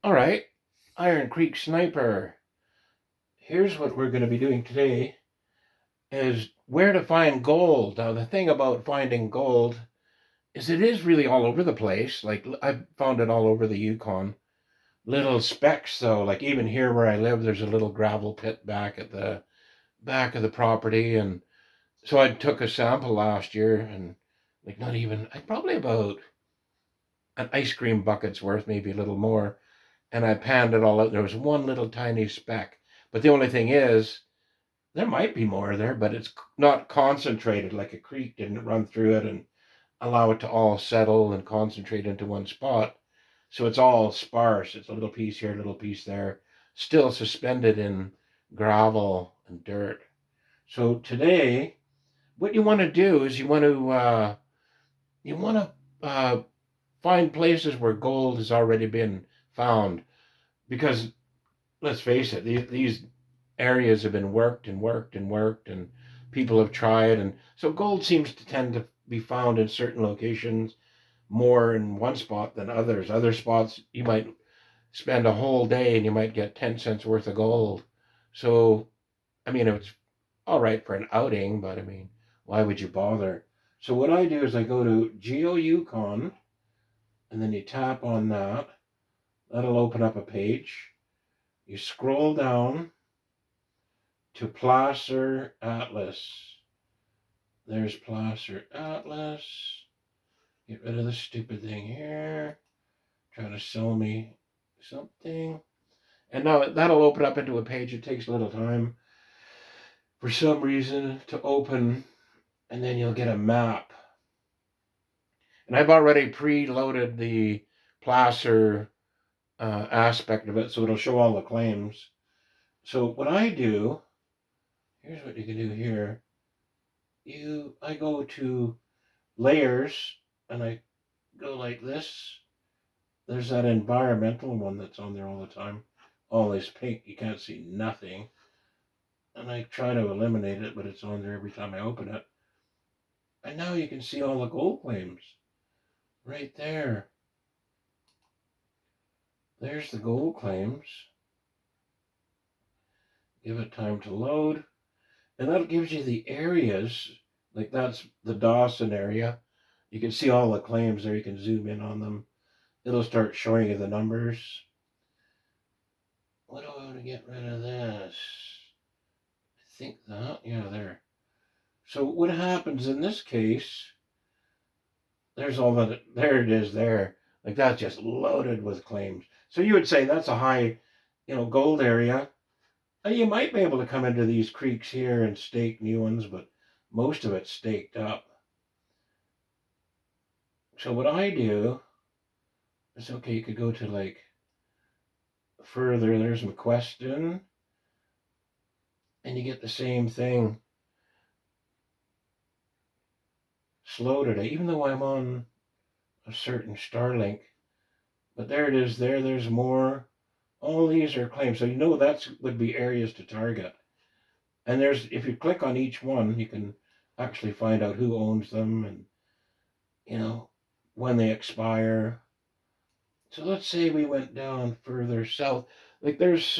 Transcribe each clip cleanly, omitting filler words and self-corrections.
All right, Iron Creek Sniper. Here's what we're going to be doing today is where to find gold. Now, the thing about finding gold is it is really all over the place. Like I've found it all over the Yukon. Little specks though, like even here where I live, there's a little gravel pit back at the back of the property. And so I took a sample last year and like not even, I probably about an ice cream bucket's worth, maybe a little more. And I panned it all out. There was one little tiny speck. But the only thing is, there might be more there, but it's not concentrated like a creek didn't run through it and allow it to all settle and concentrate into one spot. So it's all sparse. It's a little piece here, a little piece there, still suspended in gravel and dirt. So today, what you want to do is you want to find places where gold has already been found, because let's face it, these areas have been worked and worked and worked, and people have tried, and so gold seems to tend to be found in certain locations more in one spot than others. Other spots you might spend a whole day and you might get 10 cents worth of gold. So I mean, it's all right for an outing, but I mean, why would you bother? So what I do is I go to Geo Yukon, and then you tap on that. That'll open up a page. You scroll down to Placer Atlas. There's Placer Atlas. Get rid of the stupid thing here. Trying to sell me something. And now that'll open up into a page. It takes a little time for some reason to open, and then you'll get a map. And I've already preloaded the Placer aspect of it, so it'll show all the claims. So what I do, here's what you can do here. I go to layers, and I go like this. There's that environmental one that's on there all the time. All this pink, you can't see nothing. And I try to eliminate it, but it's on there every time I open it. And now you can see all the gold claims right there. There's the gold claims. Give it time to load. And that gives you the areas. Like that's the Dawson area. You can see all the claims there. You can zoom in on them. It'll start showing you the numbers. What do I want to get rid of this? I think that, yeah, there. So what happens in this case, there's all that, there it is there. Like that's just loaded with claims. So you would say that's a high, gold area. And you might be able to come into these creeks here and stake new ones, but most of it's staked up. So what I do is, okay, you could go to like further, there's McQuestion, and you get the same thing. Slow today, even though I'm on a certain Starlink, but there it is there, there's more. All these are claims. So that would be areas to target. And if you click on each one, you can actually find out who owns them and, you know, when they expire. So let's say we went down further south. Like there's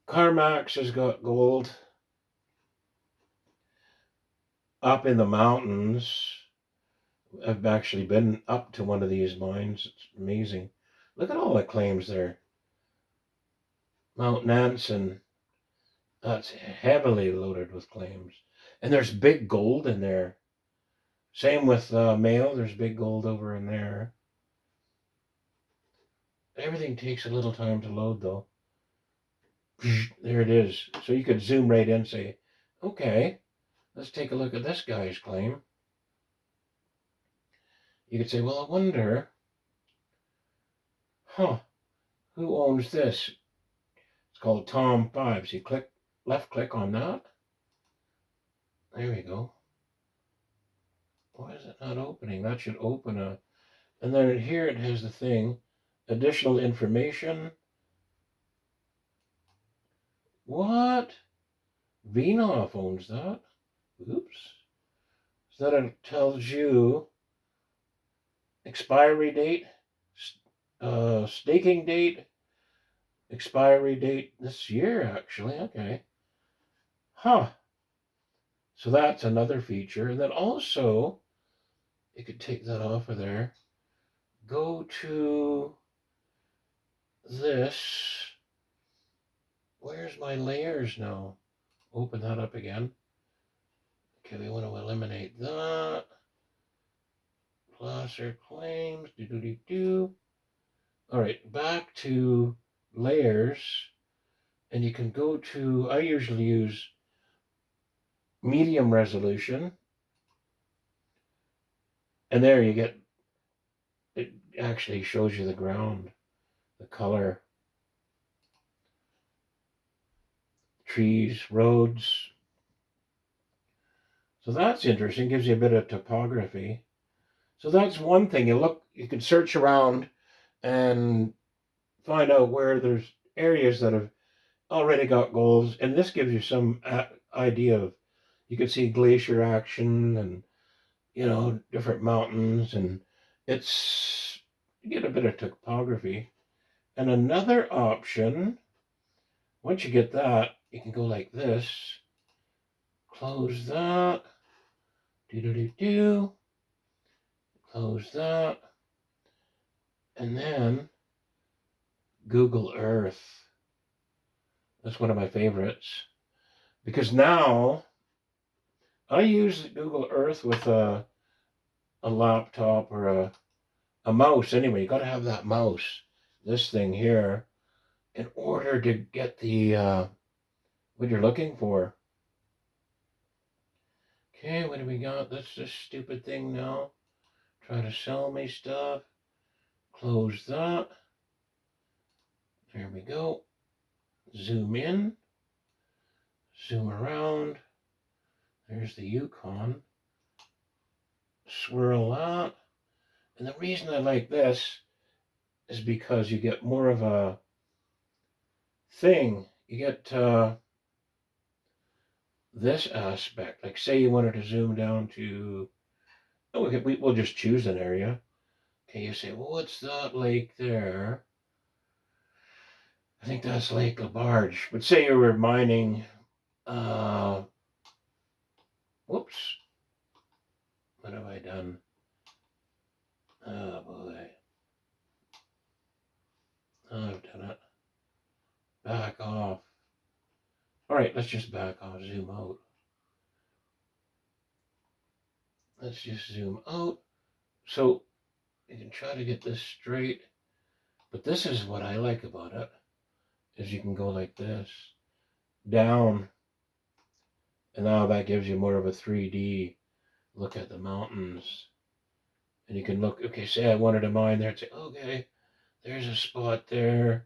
Carmax has got gold up in the mountains. I've actually been up to one of these mines. It's amazing. Look at all the claims there. Mount Nansen, that's heavily loaded with claims. And there's big gold in there. Same with Mail, there's big gold over in there. Everything takes a little time to load though. There it is. So you could zoom right in and say, okay, let's take a look at this guy's claim. You could say, well, I wonder, who owns this? It's called Tom 5. So you left click on that. There we go. Why is it not opening? That should open and then here it has the thing, additional information. What? Vinoff owns that. Oops. So that it tells you expiry date, Staking date, expiry date this year, actually. Okay. Huh. So that's another feature. And then also, you could take that off of there. Go to this. Where's my layers now? Open that up again. Okay, we want to eliminate that. Placer claims. Do do do do. All right, back to layers, and you can go to. I usually use medium resolution, and there you get. It actually shows you the ground, the color, trees, roads. So that's interesting. Gives you a bit of topography. So that's one thing. You can search around and find out where there's areas that have already got goals, and this gives you some idea of. You can see glacier action and different mountains, and it's you get a bit of topography. And another option, once you get that, you can go like this. Close that. Do do do do. Close that. And then Google Earth. That's one of my favorites because now I use Google Earth with a laptop or a mouse. Anyway, you got to have that mouse, this thing here, in order to get the what you're looking for. Okay, what do we got? That's this stupid thing now. Try to sell me stuff. Close that. There we go. Zoom in. Zoom around. There's the Yukon. Swirl that. And the reason I like this is because you get more of a thing. You get this aspect. Like say you wanted to zoom down to, oh, we'll just choose an area. Okay, you say, well, what's that lake there? I think that's Lake Labarge. But say you were mining, whoops, what have I done? Oh boy, I've done it. Back off. All right, let's just back off, zoom out. Let's just zoom out. So you can try to get this straight, but this is what I like about it, is you can go like this, down, and now that gives you more of a 3D look at the mountains. And you can look, okay, say I wanted to mine there and say, okay, there's a spot there.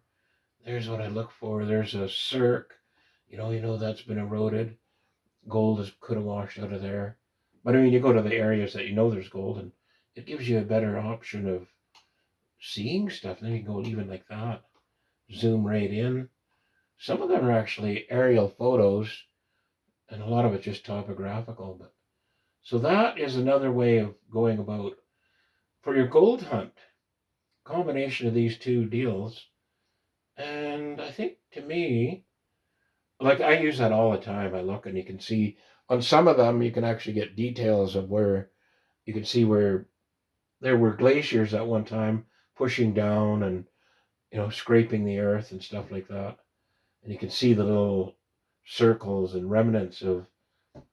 There's what I look for. There's a cirque. That's been eroded. Gold could have washed out of there. But I mean, you go to the areas that there's gold, and it gives you a better option of seeing stuff. And then you go even like that. Zoom right in. Some of them are actually aerial photos, and a lot of it's just topographical. But so that is another way of going about for your gold hunt. Combination of these two deals. And I think to me, like I use that all the time. I look and you can see on some of them, you can actually get details of where you can see where there were glaciers at one time pushing down and, scraping the earth and stuff like that. And you can see the little circles and remnants of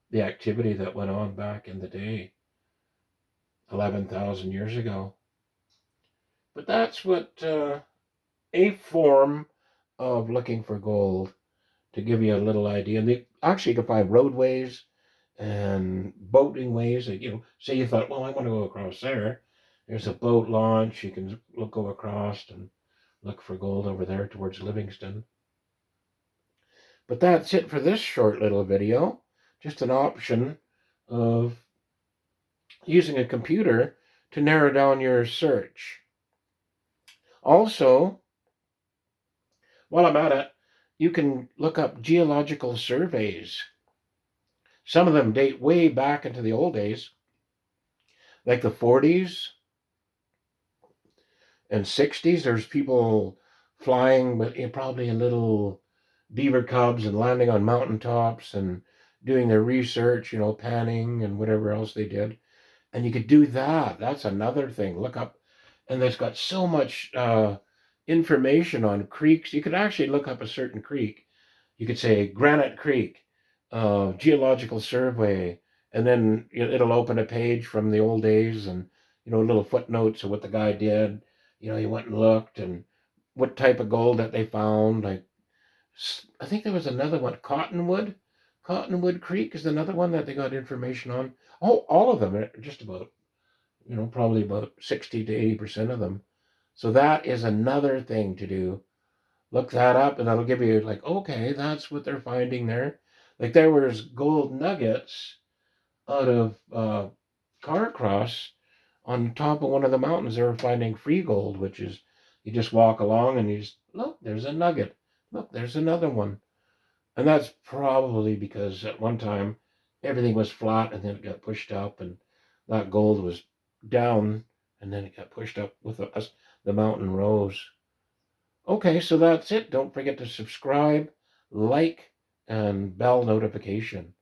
the activity that went on back in the day, 11,000 years ago. But that's what a form of looking for gold, to give you a little idea. And actually, you can find roadways and boating ways. That, say you thought, well, I want to go across there. There's a boat launch. You can go across and look for gold over there towards Livingston. But that's it for this short little video. Just an option of using a computer to narrow down your search. Also, while I'm at it, you can look up geological surveys. Some of them date way back into the old days, like the 40s. And 60s, there's people flying, but probably in little beaver cubs and landing on mountaintops and doing their research, panning and whatever else they did. And you could do that. That's another thing. Look up, and there's got so much information on creeks. You could actually look up a certain creek. You could say Granite Creek, geological survey, and then it'll open a page from the old days, and little footnotes of what the guy did. He went and looked, and what type of gold that they found. Like, I think there was another one, Cottonwood. Cottonwood Creek is another one that they got information on. Oh, all of them, just about, probably about 60 to 80% of them. So that is another thing to do. Look that up, and that'll give you, like, okay, that's what they're finding there. Like, there was gold nuggets out of Carcross on top of one of the mountains. They were finding free gold, which is, you just walk along and you just look, there's a nugget. Look, there's another one. And that's probably because at one time everything was flat and then it got pushed up, and that gold was down and then it got pushed up with us. The mountain rose. Okay, so that's it. Don't forget to subscribe, like, and bell notification.